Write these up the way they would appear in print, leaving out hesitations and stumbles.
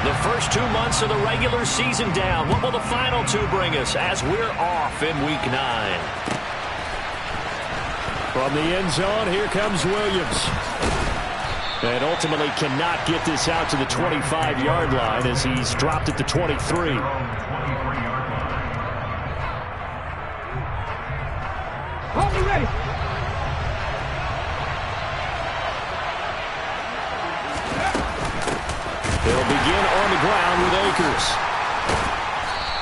The first 2 months of the regular season down. What will the final 2 bring us as we're off in Week 9? From the end zone, here comes Williams. And ultimately cannot get this out to the 25-yard line as he's dropped at the 23. Ready. They'll begin on the ground with Akers.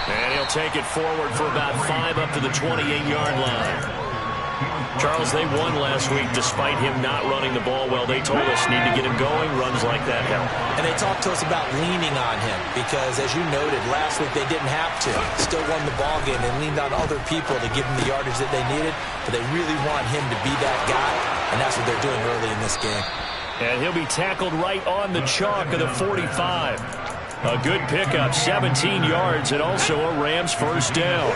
And he'll take it forward for about 5 up to the 28-yard line. Charles, they won last week despite him not running the ball well. They told us need to get him going. Runs like that help. And they talked to us about leaning on him because, as you noted, last week they didn't have to. Still won the ball game. They leaned on other people to give them the yardage that they needed, but they really want him to be that guy, and that's what they're doing early in this game. And he'll be tackled right on the chalk of the 45. A good pickup, 17 yards, and also a Rams first down.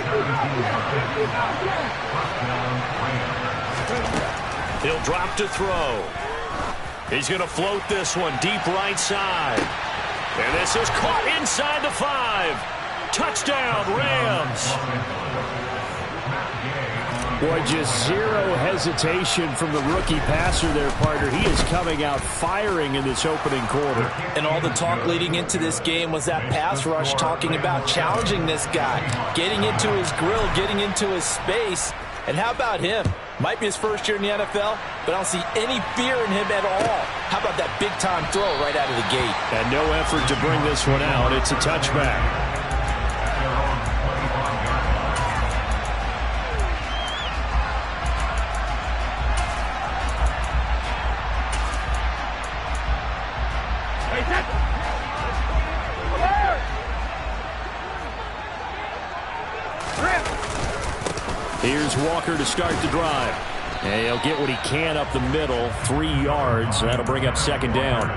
He'll drop to throw. He's going to float this one deep right side. And this is caught inside the 5. Touchdown, Rams. Boy, just zero hesitation from the rookie passer there, partner. He is coming out firing in this opening quarter. And all the talk leading into this game was that pass rush talking about challenging this guy, getting into his grill, getting into his space. And how about him? Might be his first year in the NFL, but I don't see any fear in him at all. How about that big-time throw right out of the gate? And no effort to bring this one out. It's a touchback. Here's Walker to start the drive. And he'll get what he can up the middle, 3 yards. That'll bring up second down.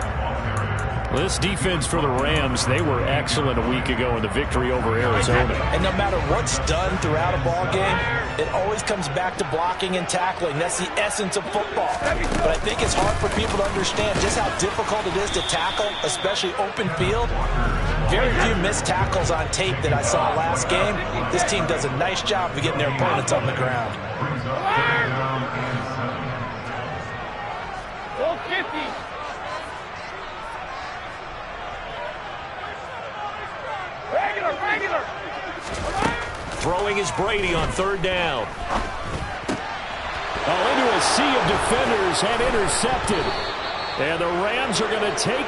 Well, this defense for the Rams, they were excellent a week ago in the victory over Arizona. And no matter what's done throughout a ball game, it always comes back to blocking and tackling. That's the essence of football. But I think it's hard for people to understand just how difficult it is to tackle, especially open field. Very few missed tackles on tape that I saw last game. This team does a nice job of getting their opponents on the ground. Throwing is Brady on third down. Oh, into a sea of defenders and intercepted. And the Rams are going to take...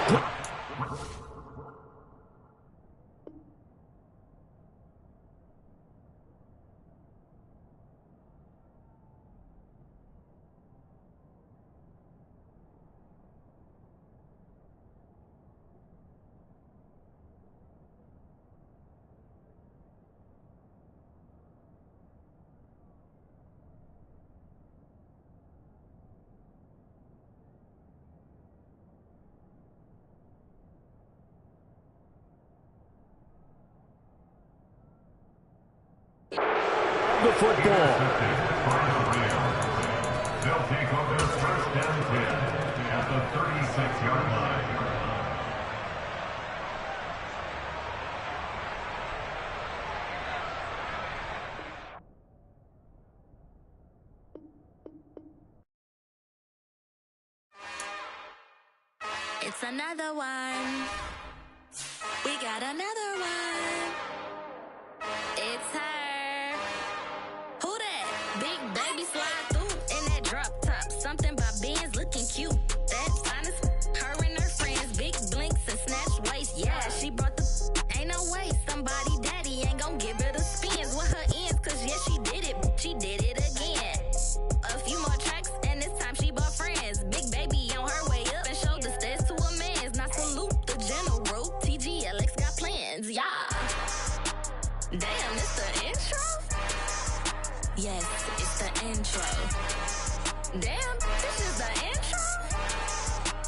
the football. They'll take over first down 10 at the 36-yard line. It's another one. We got another one. It's her. Big baby slide through in that drop top. Something by Benz looking cute. That finest, her and her friends. Big blinks and snatch waist. Yeah, she brought the ain't no way. Somebody daddy ain't gon' give her the spins with her ends. Cause yeah, she did it. She did it again. A few more tracks and this time she bought friends. Big baby on her way up and showed the stairs to a man's. Now salute the general. TGLX got plans. Yeah. Damn, it's the intro? Yes, it's the intro. Damn, this is the intro?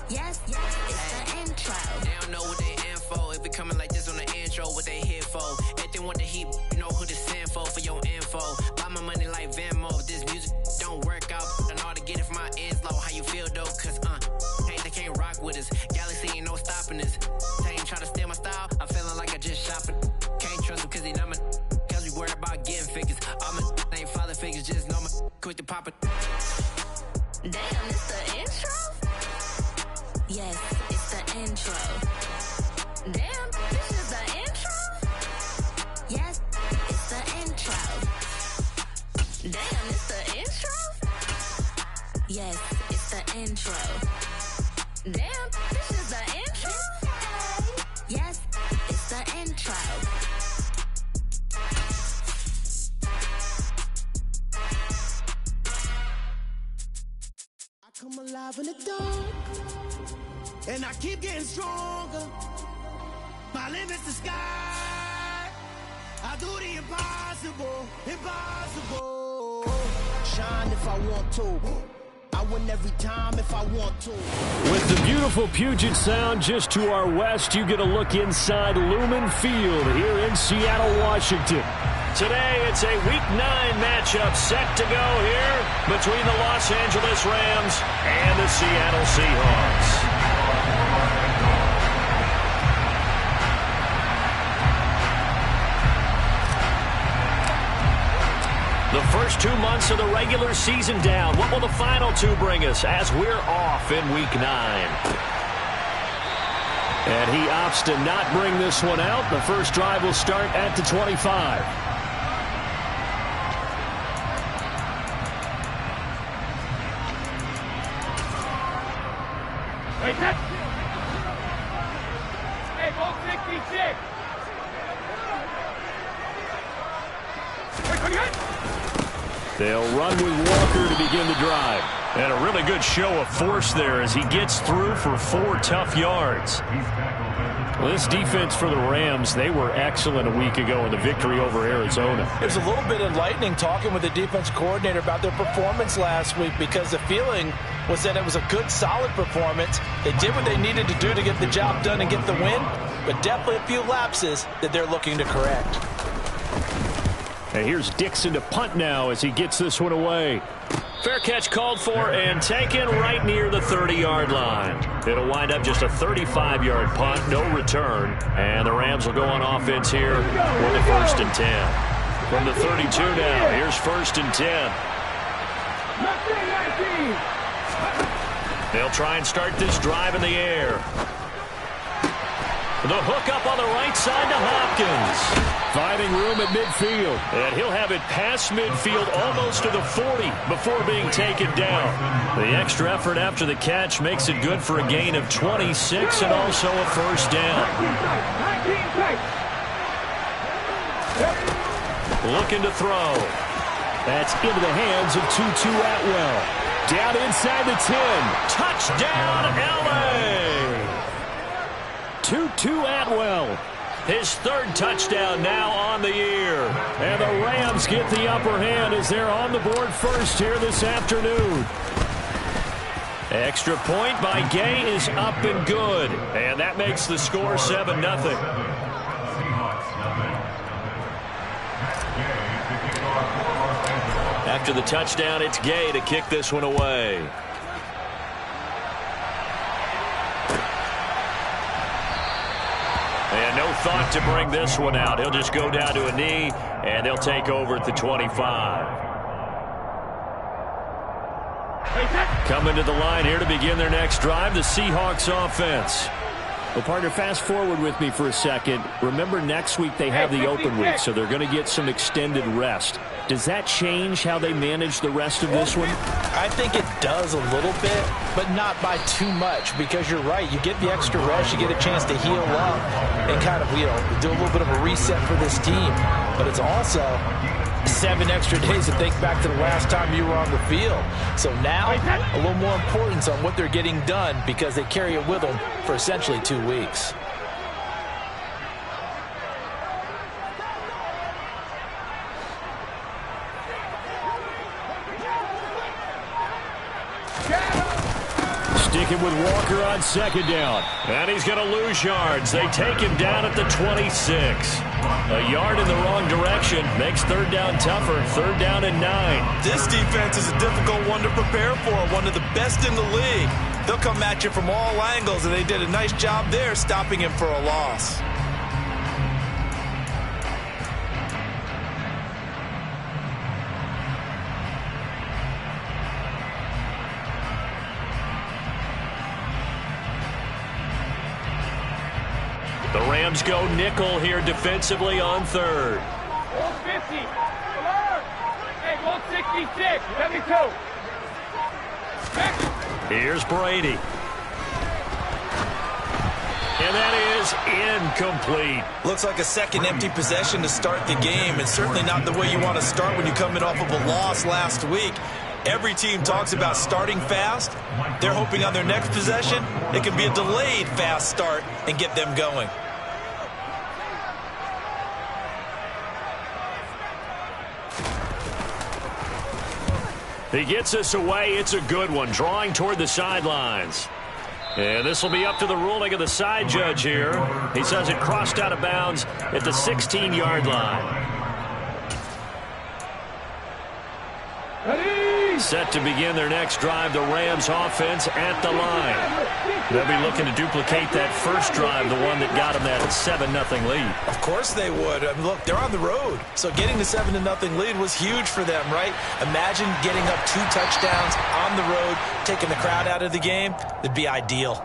Yes, it's the intro. They don't know what they in for. If we coming like this on the intro, what they here for? Everything want the heat, you know who to send for your info. Buy my money like Venmo. If this music don't work out, I know how to get it from my ends low. How you feel though? Cause hey, they can't rock with us. Galaxy ain't no stopping us. They ain't try to steal my style. quick to pop it. Damn, it's the intro? Yes, it's the intro. Damn, this is the intro? Yes, it's the intro. Damn, it's the intro? Yes, it's the intro. Damn, this is the intro? Yes, it's the intro. Come alive in the dark, and I keep getting stronger. My limit's the sky. I do the impossible, impossible. Shine if I want to. I win every time if I want to. With the beautiful Puget Sound just to our west, you get a look inside Lumen Field here in Seattle, Washington. Today, it's a Week 9 matchup set to go here between the Los Angeles Rams and the Seattle Seahawks. The first 2 months of the regular season down. What will the final 2 bring us as we're off in Week 9? And he opts to not bring this one out. The first drive will start at the 25. Hey, ball 66. They'll run with Walker to begin the drive. And a really good show of force there as he gets through for 4 tough yards. Well, this defense for the Rams, they were excellent a week ago in the victory over Arizona. It was a little bit enlightening talking with the defense coordinator about their performance last week, because the feeling was that it was a good, solid performance. They did what they needed to do to get the job done and get the win, but definitely a few lapses that they're looking to correct. And here's Dixon to punt now as he gets this one away. Fair catch called for and taken right near the 30-yard line. It'll wind up just a 35-yard punt, no return. And the Rams will go on offense here with the 1st and 10. From the 32 now, here's 1st and 10. They'll try and start this drive in the air. The hook up on the right side to Hopkins. Finding room at midfield. And he'll have it past midfield almost to the 40 before being taken down. The extra effort after the catch makes it good for a gain of 26 and also a 1st down. Looking to throw. That's into the hands of Tutu Atwell. Down inside the 10. Touchdown, L.A. Tutu Atwell. His 3rd touchdown now on the year. And the Rams get the upper hand as they're on the board first here this afternoon. Extra point by Gay is up and good. And that makes the score 7-0. After the touchdown, it's Gay to kick this one away. And no thought to bring this one out. He'll just go down to a knee, and they'll take over at the 25. Coming to the line here to begin their next drive, the Seahawks offense. Well, partner, fast forward with me for a second. Remember, next week they have the open week, so they're going to get some extended rest. Does that change how they manage the rest of this one? I think it does a little bit, but not by too much, because you're right. You get the extra rest, you get a chance to heal up and kind of, do a little bit of a reset for this team. But it's also 7 extra days to think back to the last time you were on the field. So now, a little more importance on what they're getting done, because they carry it with them for essentially 2 weeks. Sticking with Walker on 2nd down. And he's going to lose yards. They take him down at the 26. A yard in the wrong direction makes 3rd down tougher. 3rd down and 9. This defense is a difficult one to prepare for, one of the best in the league. They'll come at you from all angles, and they did a nice job there stopping him for a loss. The Rams go nickel here defensively on third. Hold 50. Hey, hold 66. Let me go. Here's Brady. And that is incomplete. Looks like a second empty possession to start the game, and certainly not the way you want to start when you come in off of a loss last week. Every team talks about starting fast. They're hoping on their next possession it can be a delayed fast start and get them going. He gets us away. It's a good one, drawing toward the sidelines. And this will be up to the ruling of the side judge here. He says it crossed out of bounds at the 16-yard line. Set to begin their next drive, the Rams offense at the line. They'll be looking to duplicate that first drive, the one that got them that 7-0 lead. Of course they would. I mean, look, they're on the road. So getting the 7-0 lead was huge for them, right? Imagine getting up 2 touchdowns on the road, taking the crowd out of the game. It'd be ideal.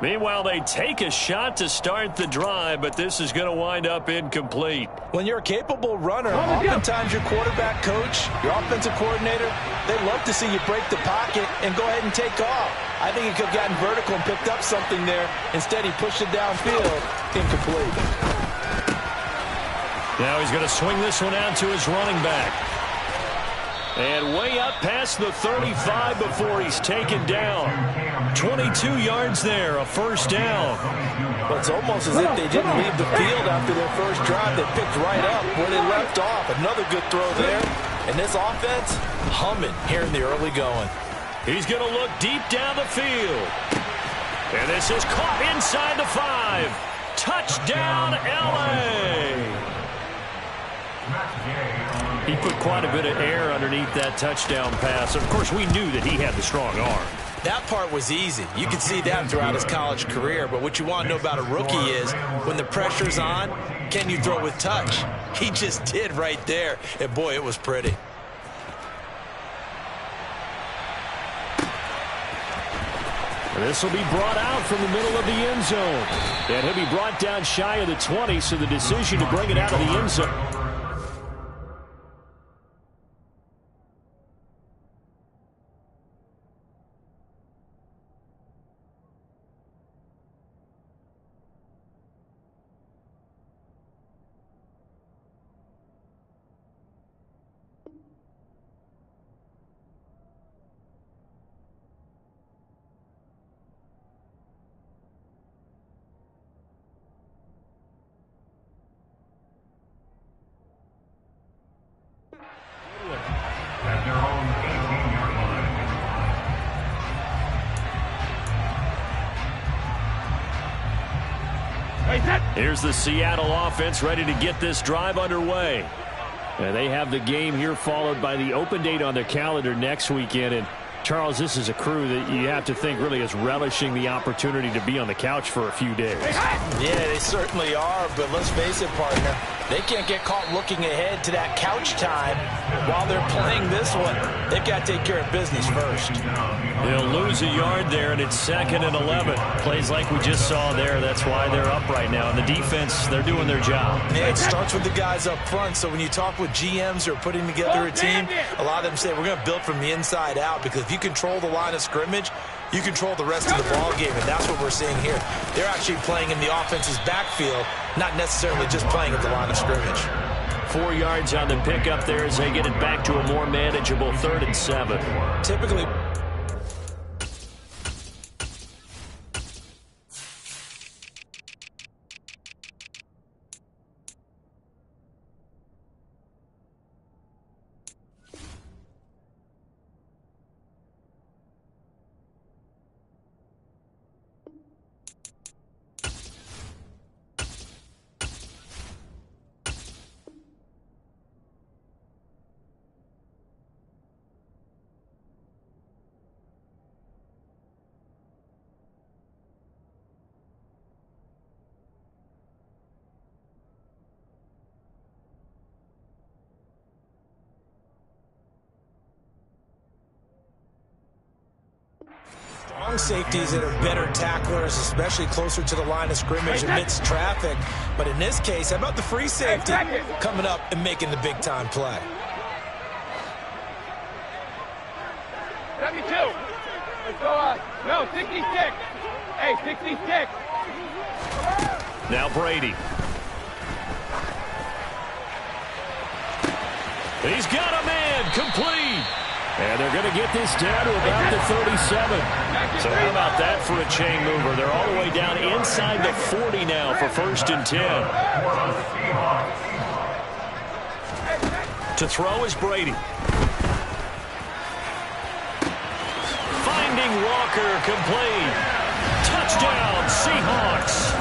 Meanwhile, they take a shot to start the drive, but this is going to wind up incomplete. When you're a capable runner, oftentimes your quarterback coach, your offensive coordinator, they love to see you break the pocket and go ahead and take off. I think he could have gotten vertical and picked up something there. Instead, he pushed it downfield. Incomplete. Now he's going to swing this one out to his running back. And way up past the 35 before he's taken down. 22 yards there, a first down. Well, it's almost as if they didn't leave the field after their first drive. They picked right up where they left off. Another good throw there. And this offense, humming here in the early going. He's going to look deep down the field. And this is caught inside the 5. Touchdown, L.A. He put quite a bit of air underneath that touchdown pass. Of course, we knew that he had the strong arm. That part was easy. You could see that throughout his college career. But what you want to know about a rookie is when the pressure's on, can you throw with touch? He just did right there. And, boy, it was pretty. This will be brought out from the middle of the end zone. And he'll be brought down shy of the 20, so the decision to bring it out of the end zone. At their own 18-yard line. Here's the Seattle offense ready to get this drive underway. And they have the game here followed by the open date on their calendar next weekend. And Charles, this is a crew that you have to think really is relishing the opportunity to be on the couch for a few days. Yeah, they certainly are, but let's face it, partner. They can't get caught looking ahead to that couch time while they're playing this one. They've got to take care of business first. They'll lose a yard there, and it's 2nd and 11. Plays like we just saw there. That's why they're up right now. And the defense, they're doing their job. Yeah, it starts with the guys up front. So when you talk with GMs who are putting together a team, a lot of them say we're going to build from the inside out, because if you control the line of scrimmage, you control the rest of the ball game, and that's what we're seeing here. They're actually playing in the offense's backfield, not necessarily just playing at the line of scrimmage. 4 yards on the pickup there as they get it back to a more manageable 3rd and 7. Typically, safeties that are better tacklers, especially closer to the line of scrimmage amidst traffic. But in this case, how about the free safety coming up and making the big-time play? 72. Let's go. No, 66. Hey, 66. Now Brady. He's got a man, complete. And they're going to get this down to about the 37. So how about that for a chain mover? They're all the way down inside the 40 now for 1st and 10. To throw is Brady. Finding Walker, complete. Touchdown, Seahawks.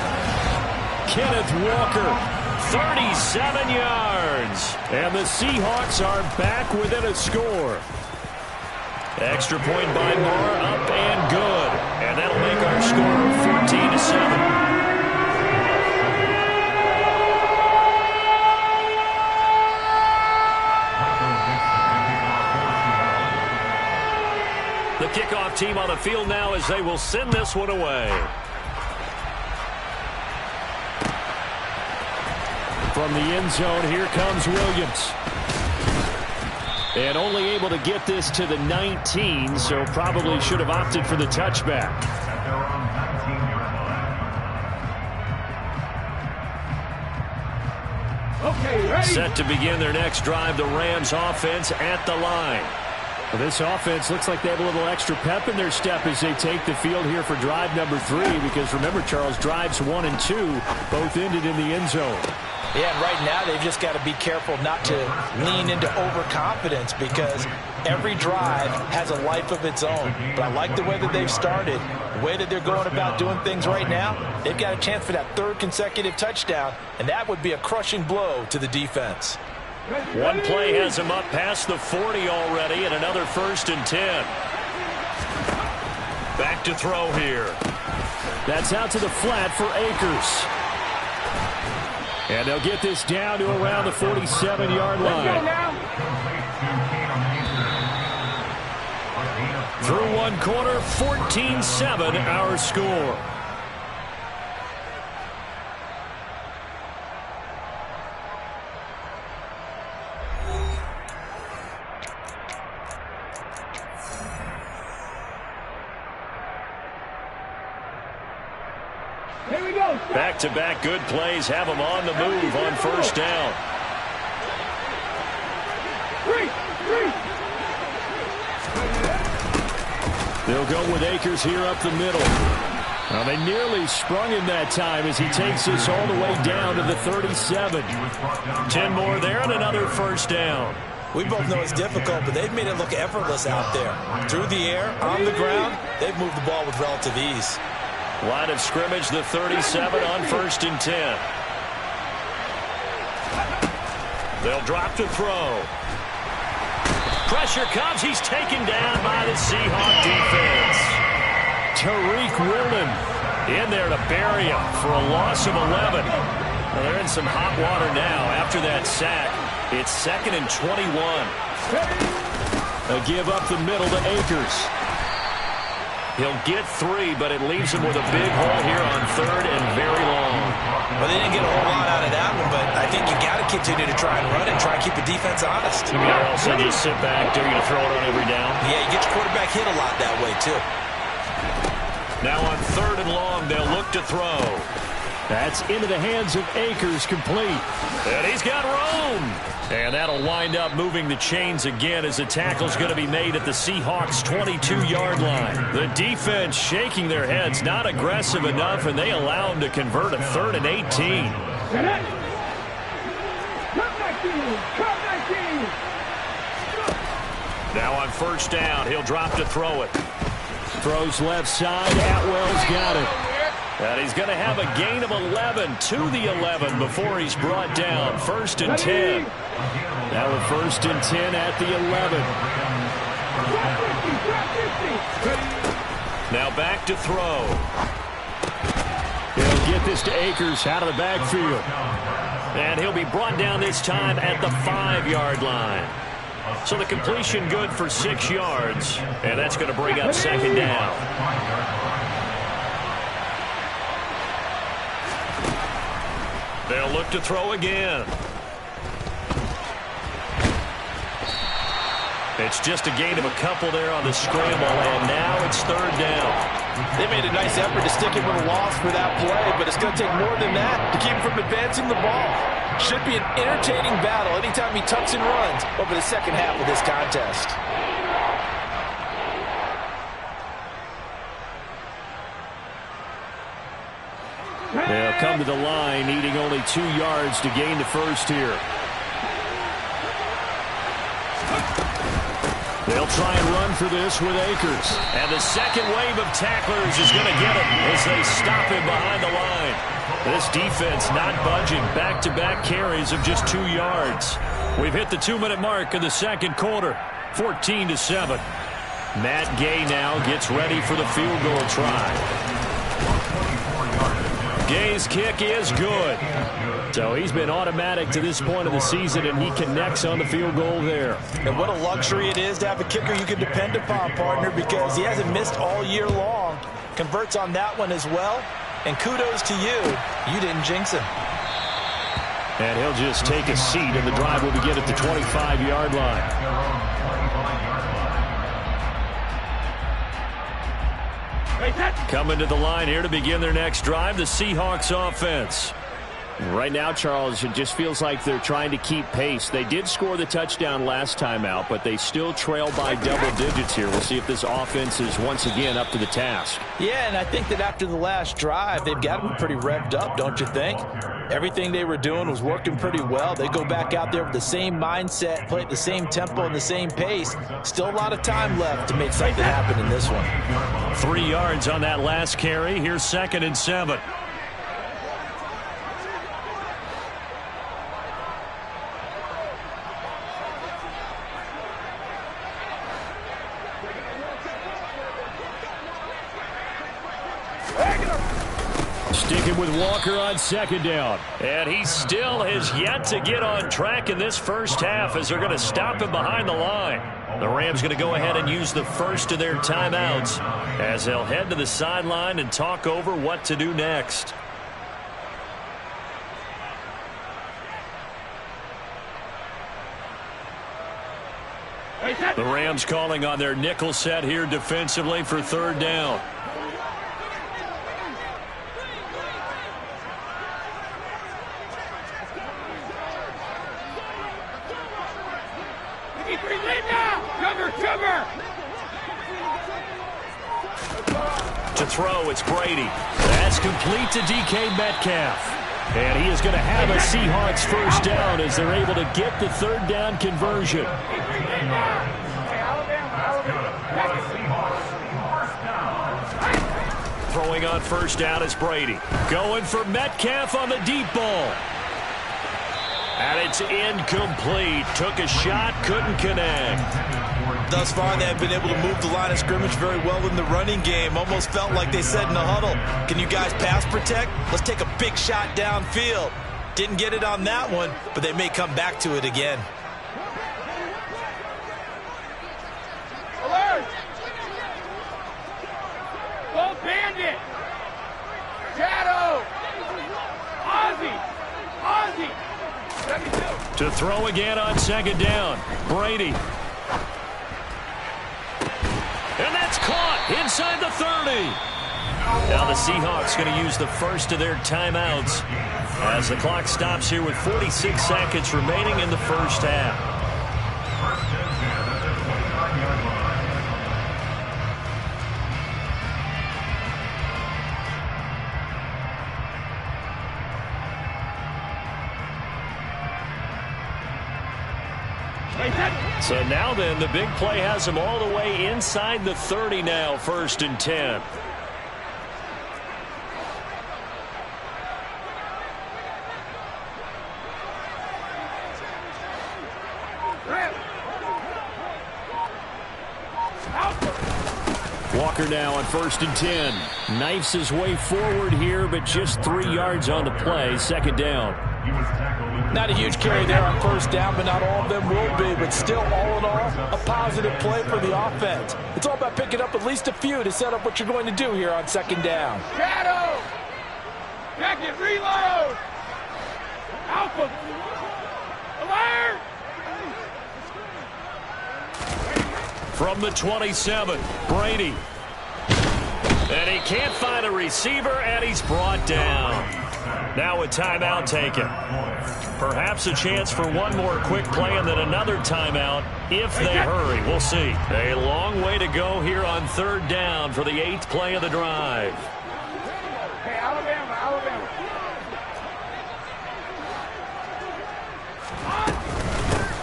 Kenneth Walker, 37 yards. And the Seahawks are back within a score. Extra point by Moore, up and good. And that'll make our score 14-7. The kickoff team on the field now as they will send this one away. From the end zone, here comes Williams. And only able to get this to the 19, so probably should have opted for the touchback. Okay, ready. Set to begin their next drive, the Rams offense at the line. Well, this offense looks like they have a little extra pep in their step as they take the field here for drive number 3, because remember, Charles, drives 1 and 2 both ended in the end zone. Yeah, and right now they've just got to be careful not to lean into overconfidence, because every drive has a life of its own. But I like the way that they've started, the way that they're going about doing things right now. They've got a chance for that 3rd consecutive touchdown, and that would be a crushing blow to the defense. One play has him up past the 40 already, and another 1st and 10. Back to throw here. That's out to the flat for Akers. And they'll get this down to around the 47-yard line. Through one quarter, 14-7 our score. Here we go. Back-to-back good plays have them on the move on 1st down. They'll go with Akers here up the middle. Well, they nearly sprung him that time as he takes this all the way down to the 37. 10 more there and another 1st down. We both know it's difficult, but they've made it look effortless out there. Through the air, on the ground, they've moved the ball with relative ease. Line of scrimmage, the 37 on 1st and 10. They'll drop to throw. Pressure comes. He's taken down by the Seahawk defense. Tariq Woolen in there to bury him for a loss of 11. Well, they're in some hot water now after that sack. It's 2nd and 21. A give up the middle to Akers. He'll get 3, but it leaves him with a big hole here on 3rd and very long. Well, they didn't get a whole lot out of that one, but I think you got to continue to try and run and try and keep the defense honest. You mean, or else they just sit back, they're going to throw it on every down? Yeah, you get your quarterback hit a lot that way, too. Now on 3rd and long, they'll look to throw. That's into the hands of Akers, complete. And he's got room. And that'll wind up moving the chains again as the tackle's going to be made at the Seahawks' 22-yard line. The defense shaking their heads, not aggressive enough, and they allow him to convert a 3rd and 18. Now on 1st down, he'll drop to throw it. Throws left side. Atwell's got it. And he's going to have a gain of 11 to the 11 before he's brought down. 1st and 10. Now a 1st and 10 at the 11. Now back to throw. He'll get this to Akers out of the backfield. And he'll be brought down this time at the 5-yard line. So the completion good for 6 yards, and that's going to bring up second down. They'll look to throw again. It's just a gain of a couple there on the scramble, and now it's third down. They made a nice effort to stick him with a loss for that play, but it's going to take more than that to keep him from advancing the ball. Should be an entertaining battle anytime he tucks and runs over the second half of this contest. They'll come to the line, needing only 2 yards to gain the first here. They'll try and run for this with Akers. And the second wave of tacklers is going to get him as they stop him behind the line. This defense not budging. Back-to-back carries of just 2 yards. We've hit the 2-minute mark in the second quarter. 14-7. Matt Gay now gets ready for the field goal try. Gay's kick is good. So he's been automatic to this point of the season, and he connects on the field goal there. And what a luxury it is to have a kicker you can depend upon, partner, because he hasn't missed all year long. Converts on that one as well. And kudos to you. You didn't jinx him. And he'll just take a seat, and the drive will begin at the 25-yard line. Coming to the line here to begin their next drive, the Seahawks offense. Right now, Charles, it just feels like they're trying to keep pace. They did score the touchdown last time out, but they still trail by double digits here. We'll see if this offense is once again up to the task. Yeah, and I think that after the last drive, they've got to be pretty revved up, don't you think? Everything they were doing was working pretty well. They go back out there with the same mindset, play at the same tempo and the same pace. Still a lot of time left to make something happen in this one. 3 yards on that last carry. Here's 2nd and 7. Sticking with Walker on 2nd down. And he still has yet to get on track in this first half as they're going to stop him behind the line. The Rams going to go ahead and use the first of their timeouts as they'll head to the sideline and talk over what to do next. The Rams calling on their nickel set here defensively for 3rd down. To throw, it's Brady. That's complete to DK Metcalf. And he is going to have a Seahawks first down as they're able to get the 3rd down conversion. Throwing on first down is Brady. Going for Metcalf on the deep ball. And it's incomplete. Took a shot, couldn't connect. Thus far, they have been able to move the line of scrimmage very well in the running game. Almost felt like they said in the huddle, can you guys pass protect? Let's take a big shot downfield. Didn't get it on that one, but they may come back to it again. Alert! Gold bandit! Shadow! Ozzy! To throw again on 2nd down. Brady. And that's caught inside the 30. Now the Seahawks going to use the first of their timeouts as the clock stops here with 46 seconds remaining in the first half. So now then, the big play has them all the way inside the 30 now, 1st and 10. Walker now on 1st and 10. Knifes his way forward here, but just 3 yards on the play, 2nd down. He was tackled at the Not a huge carry there on first down, but not all of them will be. But still, all in all, a positive play for the offense. It's all about picking up at least a few to set up what you're going to do here on second down. Shadow! Check it, reload! Alpha! Alert! From the 27, Brady. And he can't find a receiver, and he's brought down. Now a timeout taken. Perhaps a chance for one more quick play and then another timeout if they hurry. We'll see. A long way to go here on third down for the 8th play of the drive. Hey, Alabama, Alabama.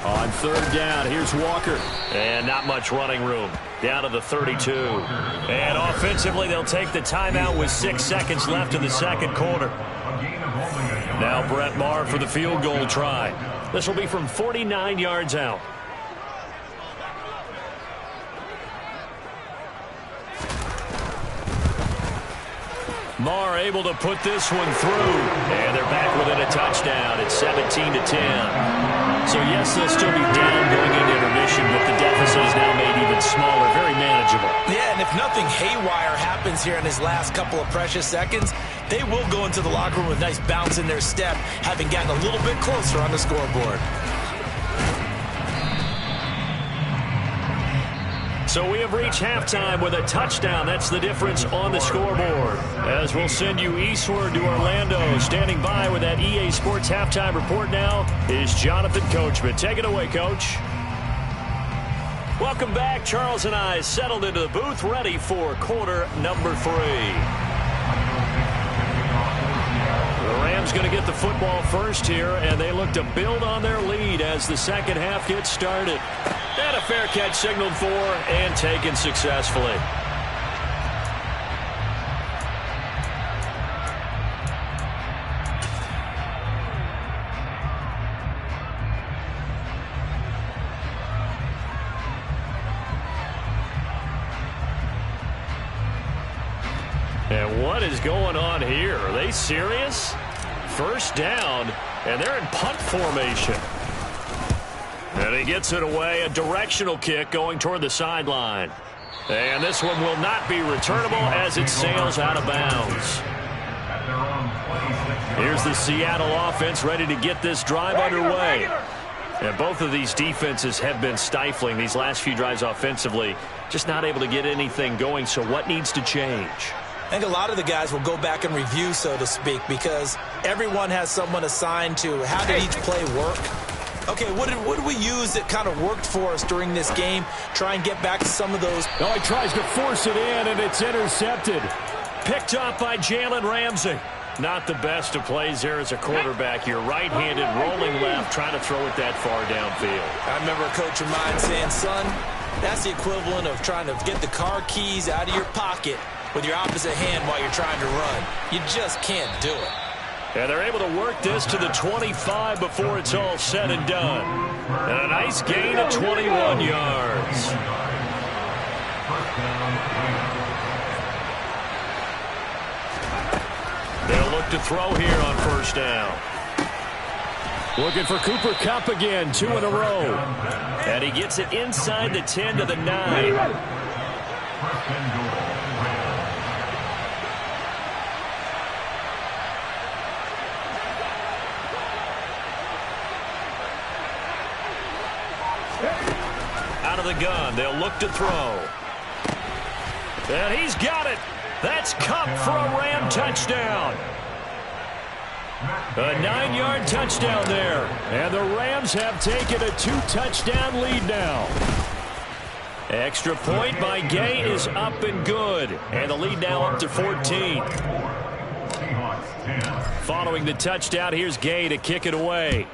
On third down, here's Walker. And not much running room. Down to the 32. And offensively, they'll take the timeout with 6 seconds left in the second quarter. Now Brett Maher for the field goal try. This will be from 49 yards out. Maher able to put this one through. And they're back within a touchdown. It's 17-10. So, yes, they'll still be down going into intermission, but the deficit is now made even smaller, very manageable. Yeah, and if nothing haywire happens here in his last couple of precious seconds, they will go into the locker room with a nice bounce in their step, having gotten a little bit closer on the scoreboard. So we have reached halftime with a touchdown. That's the difference on the scoreboard. As we'll send you eastward to Orlando. Standing by with that EA Sports halftime report now is Jonathan Coachman. Take it away, Coach. Welcome back. Charles and I settled into the booth, ready for quarter number 3. The Rams going to get the football first here, and they look to build on their lead as the second half gets started. And a fair catch signaled for and taken successfully. And what is going on here? Are they serious? First down, and they're in punt formation. And he gets it away, a directional kick going toward the sideline. And this one will not be returnable as it sails out of bounds. Here's the Seattle offense ready to get this drive underway. And both of these defenses have been stifling these last few drives offensively. Just not able to get anything going, so what needs to change? I think a lot of the guys will go back and review, so to speak, because everyone has someone assigned to how did each play work. Okay, what did we use that kind of worked for us during this game? Try and get back to some of those. Oh, he tries to force it in, and it's intercepted. Picked off by Jalen Ramsey. Not the best of plays there as a quarterback. You're right-handed, rolling left, trying to throw it that far downfield. I remember a coach of mine saying, son, that's the equivalent of trying to get the car keys out of your pocket with your opposite hand while you're trying to run. You just can't do it. And they're able to work this to the 25 before it's all said and done. And a nice gain of 21 yards. They'll look to throw here on first down. Looking for Cooper Kupp again, 2 in a row. And he gets it inside the 10 to the 9. Out of the gun, they'll look to throw. And he's got it. That's Kupp for a Ram touchdown. A 9-yard touchdown there. And the Rams have taken a 2-touchdown lead now. Extra point by Gay is up and good. And the lead now up to 14. Following the touchdown, here's Gay to kick it away.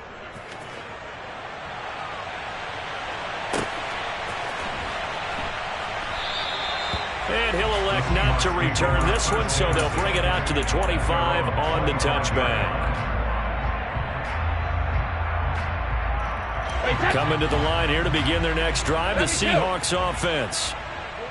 And he'll elect not to return this one, so they'll bring it out to the 25 on the touchback. Coming to the line here to begin their next drive, the Seahawks offense.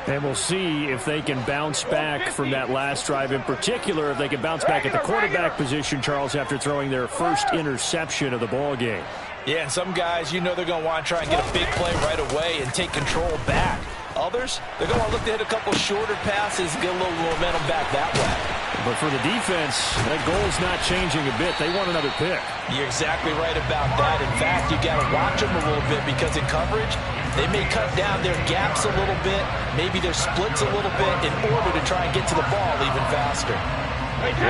And we'll see if they can bounce back from that last drive, in particular if they can bounce back at the quarterback position, Charles, after throwing their first interception of the ball game. Yeah, and some guys, you know they're going to want to try and get a big play right away and take control back. Others, they're going to want to look to hit a couple shorter passes, get a little momentum back that way. But for the defense, that goal's not changing a bit. They want another pick. You're exactly right about that. In fact, you got to watch them a little bit because in coverage, they may cut down their gaps a little bit, maybe their splits a little bit in order to try and get to the ball even faster.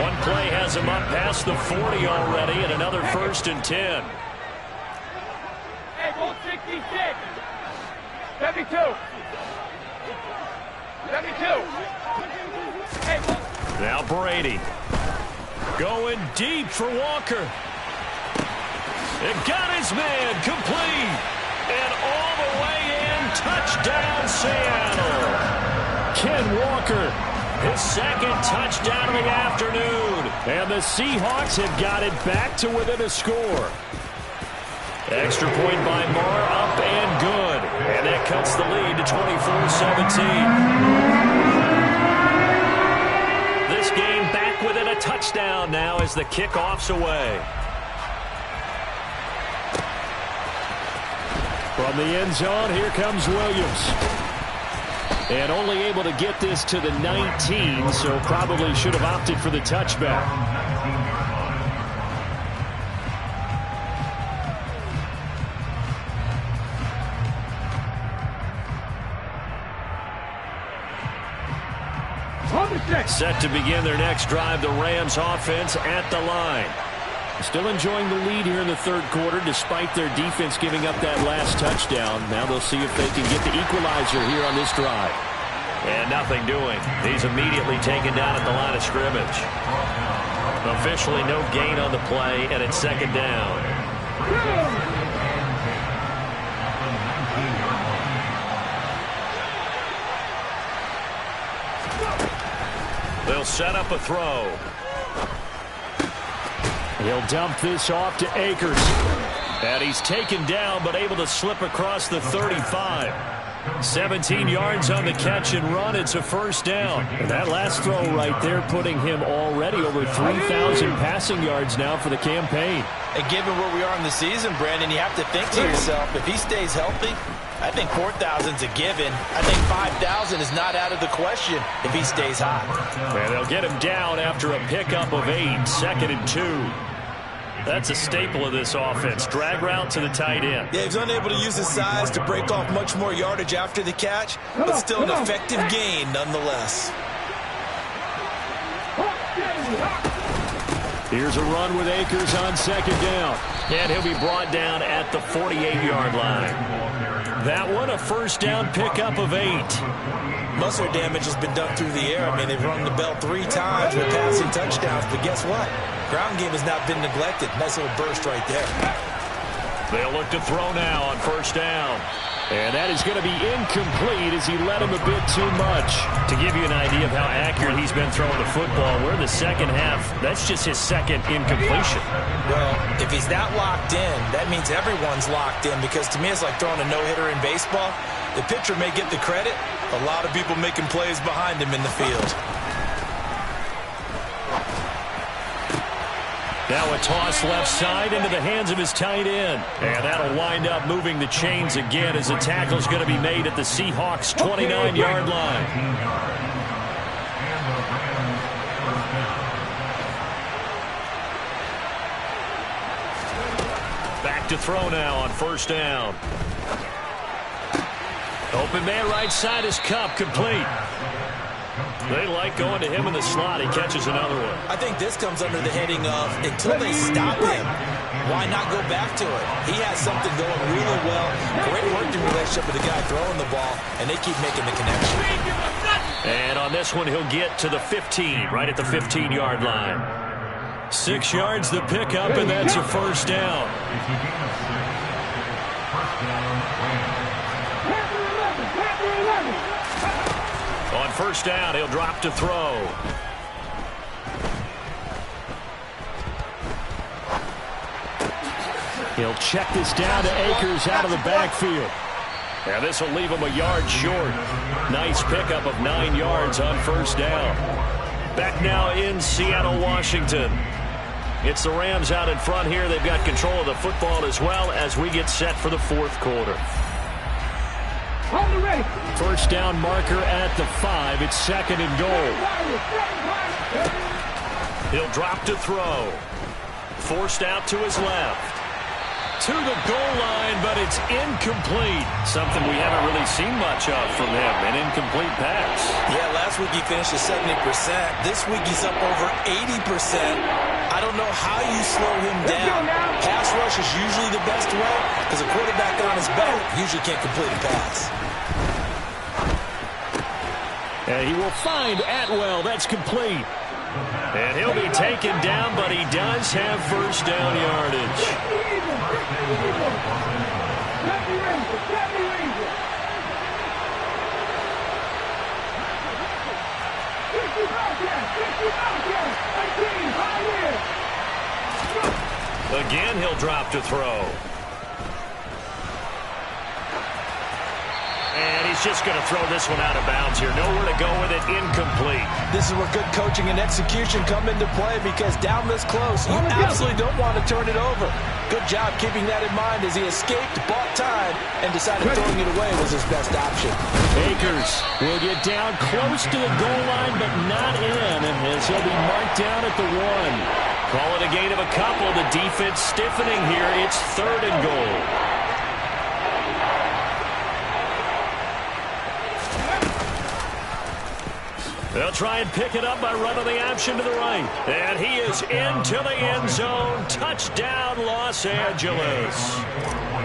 One play has him up past the 40 already, and another 1st and 10. Hey, go 66. 72. 72. Hey, now Brady going deep for Walker. It got his man complete. And all the way in, touchdown Seattle. Ken Walker, his 2nd touchdown of the afternoon. And the Seahawks have got it back to within a score. Extra point by Marr, up and good. And that cuts the lead to 24-17. This game back within a touchdown now as the kickoff's away. From the end zone, here comes Williams. And only able to get this to the 19, so probably should have opted for the touchback. Set to begin their next drive, the Rams offense at the line. Still enjoying the lead here in the 3rd quarter despite their defense giving up that last touchdown. Now they'll see if they can get the equalizer here on this drive. And nothing doing. He's immediately taken down at the line of scrimmage. Officially no gain on the play, and it's 2nd down. They'll set up a throw. He'll dump this off to Akers. And he's taken down, but able to slip across the 35. 17 yards on the catch and run. It's a 1st down. And that last throw right there putting him already over 3,000 passing yards now for the campaign. And given where we are in the season, Brandon, you have to think to yourself, if he stays healthy, I think 4,000's a given. I think 5,000 is not out of the question if he stays hot. And they'll get him down after a pickup of 8, 2nd and 2. That's a staple of this offense. Drag route to the tight end. Yeah, he's unable to use his size to break off much more yardage after the catch, but still an effective gain nonetheless. Here's a run with Akers on 2nd down. And he'll be brought down at the 48-yard line. That one, a 1st down pickup of 8. Muscle damage has been done through the air. I mean, they've rung the bell 3 times with passing touchdowns, but guess what? Ground game has not been neglected. Nice little burst right there. They'll look to throw now on 1st down. And that is going to be incomplete as he led him a bit too much. To give you an idea of how accurate he's been throwing the football, we're in the 2nd half. That's just his 2nd incompletion. Well, if he's that locked in, that means everyone's locked in, because to me it's like throwing a no-hitter in baseball. The pitcher may get the credit. A lot of people making plays behind him in the field. Now a toss left side into the hands of his tight end. And that'll wind up moving the chains again as the tackle's going to be made at the Seahawks' 29-yard line. Back to throw now on 1st down. Open man right side is Cup, complete. They like going to him in the slot. He catches another one. I think this comes under the heading of, until they stop him, why not go back to it? He has something going really well. Great working relationship with the guy throwing the ball, and they keep making the connection. And on this one, he'll get to the 15, right at the 15-yard line. 6 yards the pickup, and that's a 1st down. On 1st down, he'll drop to throw. He'll check this down to Akers out of the backfield. And this will leave him a yard short. Nice pickup of 9 yards on first down. Back now in Seattle, Washington. It's the Rams out in front here. They've got control of the football as well as we get set for the fourth quarter. First down marker at the 5. It's second and goal. He'll drop to throw. Forced out to his left. To the goal line, but it's incomplete. Something we haven't really seen much of from him, an incomplete pass. Yeah, last week he finished at 70%. This week he's up over 80%. I don't know how you slow him down. Pass rush is usually the best way because a quarterback on his back usually can't complete a pass. And he will find Atwell. That's complete. And he'll be taken down, but he does have first down yardage. Again, he'll drop to throw. And he's just going to throw this one out of bounds here. Nowhere to go with it. Incomplete. This is where good coaching and execution come into play because down this close, you absolutely don't want to turn it over. Good job keeping that in mind as he escaped, bought time, and decided throwing it away was his best option. Akers will get down close to the goal line, but not in, as he'll be marked down at the 1. Call it a gain of a couple. The defense stiffening here. It's third and goal. They'll try and pick it up by running the option to the right. And he is into the end zone. Touchdown, Los Angeles.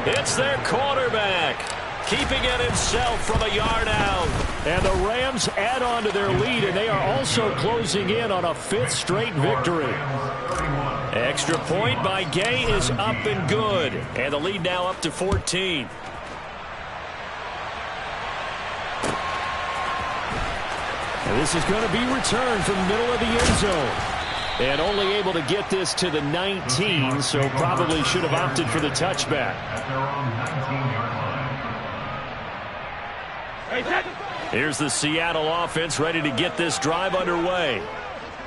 It's their quarterback, keeping it himself from a yard out. And the Rams add on to their lead, and they are also closing in on a 5th straight victory. Extra point by Gay is up and good. And the lead now up to 14. And this is going to be returned from the middle of the end zone. And only able to get this to the 19, so probably should have opted for the touchback. Here's the Seattle offense ready to get this drive underway.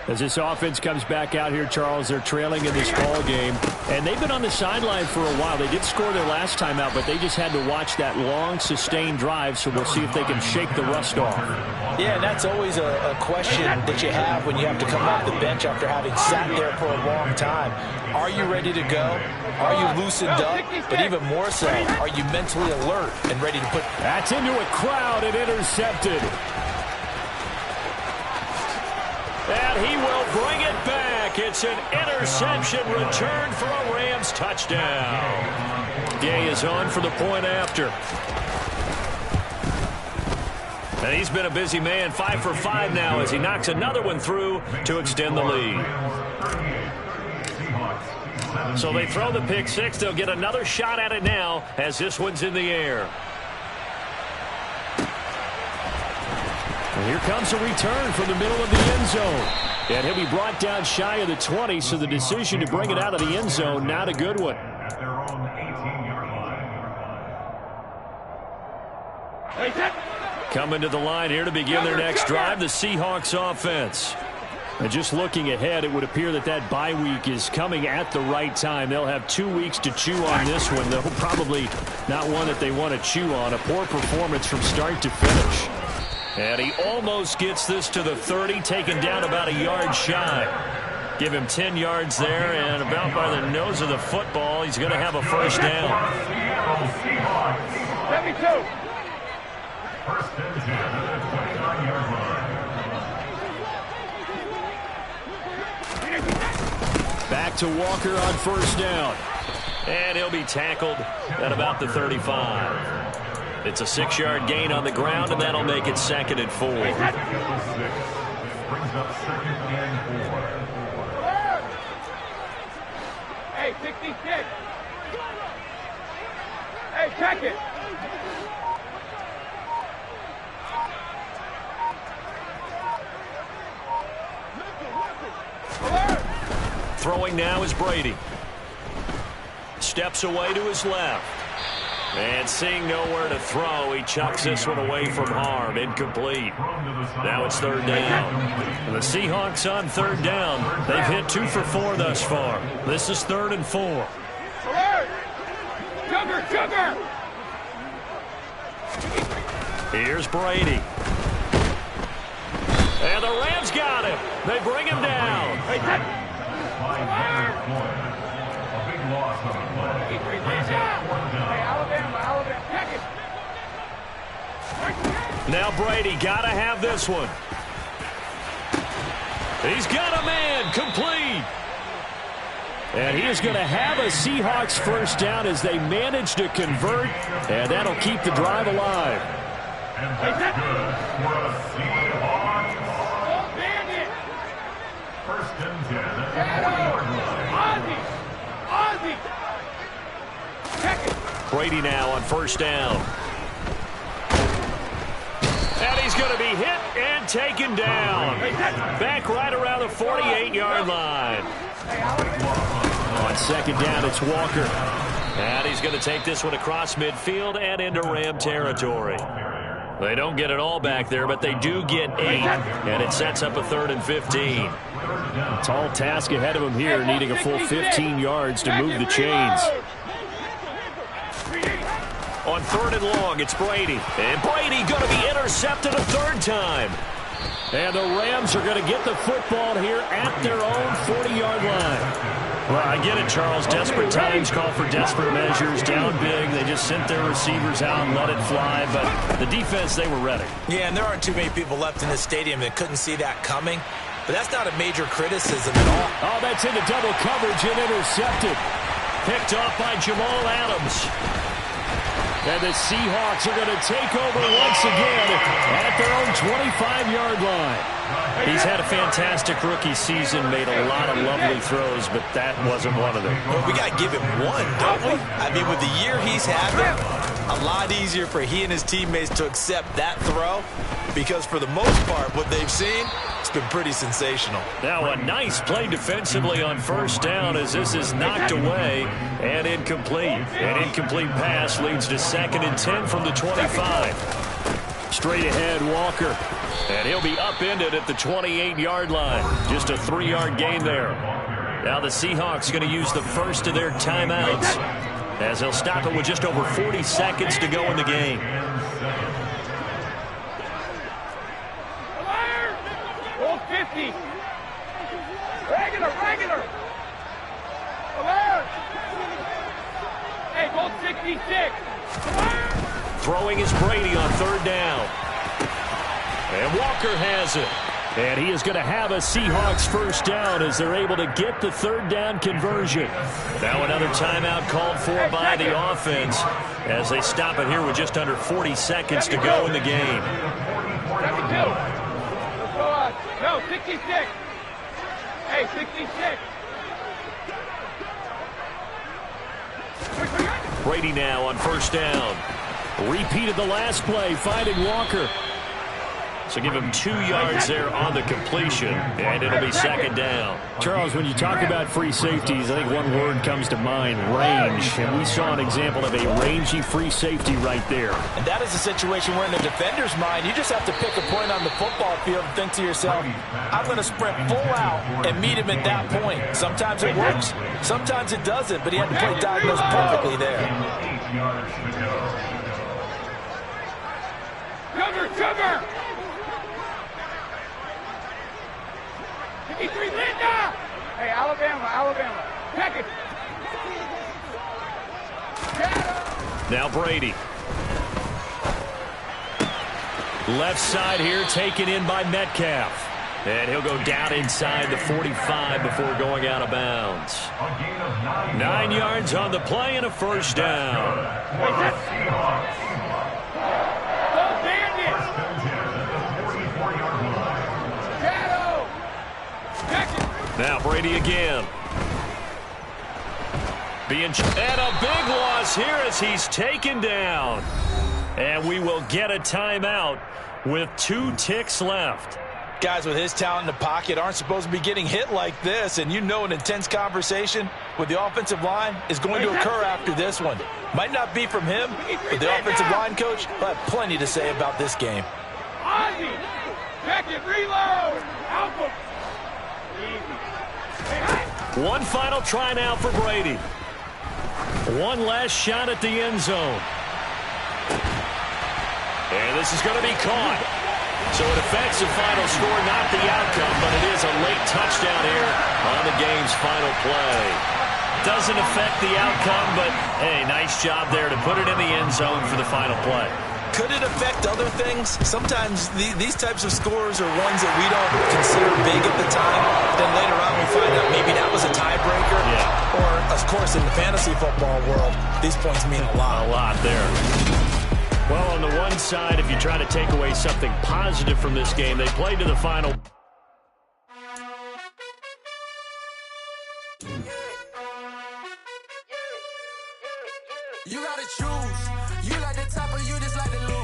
As this offense comes back out here, Charles, they're trailing in this ball game. And they've been on the sideline for a while. They did score their last time out, but they just had to watch that long, sustained drive, so we'll see if they can shake the rust off. Yeah, and that's always a question that you have when you have to come off the bench after having sat there for a long time. Are you ready to go? Are you loosened up? But even more so, are you mentally alert and ready to put... That's into a crowd and intercepted. And he will bring it back. It's an interception return for a Rams touchdown. Gay is on for the point after. And he's been a busy man, 5 for 5 now as he knocks another one through to extend the lead. So they throw the pick 6. They'll get another shot at it now as this one's in the air. And here comes a return from the middle of the end zone. And he'll be brought down shy of the 20, so the decision to bring it out of the end zone, not a good one. At their own 18-yard line. Coming to the line here to begin their next drive, the Seahawks offense. And just looking ahead, it would appear that that bye week is coming at the right time. They'll have 2 weeks to chew on this one. They'll probably not one that they want to chew on. A poor performance from start to finish. And he almost gets this to the 30, taken down about a yard shy. Give him 10 yards there, and about by the nose of the football, he's going to have a first down. 72. First and 10 at the 29-yard line. Back to Walker on first down. And he'll be tackled at about the 35. It's a 6-yard gain on the ground, and that'll make it 2nd and 4. Brings up 2nd and 4. Hey, 66. Hey, check it. Throwing now is Brady. Steps away to his left. And seeing nowhere to throw, he chucks this one away from harm. Incomplete. Now it's third down. And the Seahawks on third down. They've hit 2 for 4 thus far. This is 3rd and 4. Sugar! Here's Brady. And the Rams got him. They bring him down. A big loss on the play. Now Brady got to have this one. He's got a man. Complete. And he is going to have a Seahawks first down as they manage to convert, and that'll keep the drive alive. And that's good for a Seahawks. First and 10. Brady now on first down. And he's going to be hit and taken down. Back right around the 48-yard line. On second down, it's Walker. And he's going to take this one across midfield and into Ram territory. They don't get it all back there, but they do get 8, and it sets up a 3rd and 15. Tall task ahead of him here, needing a full 15 yards to move the chains. On 3rd and long, it's Brady. And Brady going to be intercepted a 3rd time. And the Rams are going to get the football here at their own 40-yard line. Well, I get it, Charles. Desperate times call for desperate measures. Down big, they just sent their receivers out and let it fly. But the defense, they were ready. Yeah, and there aren't too many people left in this stadium that couldn't see that coming. But that's not a major criticism at all. Oh, that's into double coverage and intercepted. Picked off by Jamal Adams. And the Seahawks are going to take over once again at their own 25-yard line. He's had a fantastic rookie season, made a lot of lovely throws, but that wasn't one of them. Well, we got to give him one, don't we? I mean, with the year he's having, a lot easier for he and his teammates to accept that throw because for the most part, what they've seen, it's been pretty sensational. Now a nice play defensively on first down as this is knocked away and incomplete. An incomplete pass leads to 2nd and 10 from the 25. Straight ahead, Walker. And he'll be upended at the 28-yard line. Just a 3-yard gain there. Now the Seahawks going to use the first of their timeouts as they'll stop it with just over 40 seconds to go in the game. Hold 50. Regular. Alert. Hey, hold 66. Throwing is Brady on 3rd down. And Walker has it. And he is going to have a Seahawks first down as they're able to get the 3rd down conversion. Now another timeout called for by the offense as they stop it here with just under 40 seconds to go in the game. 72. No, 66. Hey, 66. Brady now on first down. Repeated the last play, finding Walker. So give him 2 yards there on the completion, and it'll be 2nd down. Charles, when you talk about free safeties, I think one word comes to mind, range. And we saw an example of a rangy free safety right there. And that is a situation where in the defender's mind, you just have to pick a point on the football field and think to yourself, I'm going to sprint full out and meet him at that point. Sometimes it works, sometimes it doesn't, but he had to play diagonals perfectly there. 8 yards to go. Sugar. 53, Linda! Hey, Alabama. Pack it. Now Brady. Left side here taken in by Metcalf. And he'll go down inside the 45 before going out of bounds. 9 yards on the play and a first down. Now Brady again. And a big loss here as he's taken down. And we will get a timeout with 2 ticks left. Guys with his talent in the pocket aren't supposed to be getting hit like this, and you know an intense conversation with the offensive line is going to occur after this one. Might not be from him, but the offensive line coach will have plenty to say about this game. Ozzy, check it, reload, alpha. Easy. One final try now for Brady. One last shot at the end zone. And this is going to be caught. So it affects the final score, not the outcome, but it is a late touchdown here on the game's final play. Doesn't affect the outcome, but, hey, nice job there to put it in the end zone for the final play. Could it affect other things? Sometimes these types of scores are ones that we don't consider big at the time. Then later on we find out maybe that was a tiebreaker. Yeah. Or, of course, in the fantasy football world, these points mean a lot. A lot there. Well, on the one side, if you try to take away something positive from this game, they played to the final. You gotta choose. You like the top or you just like the loser.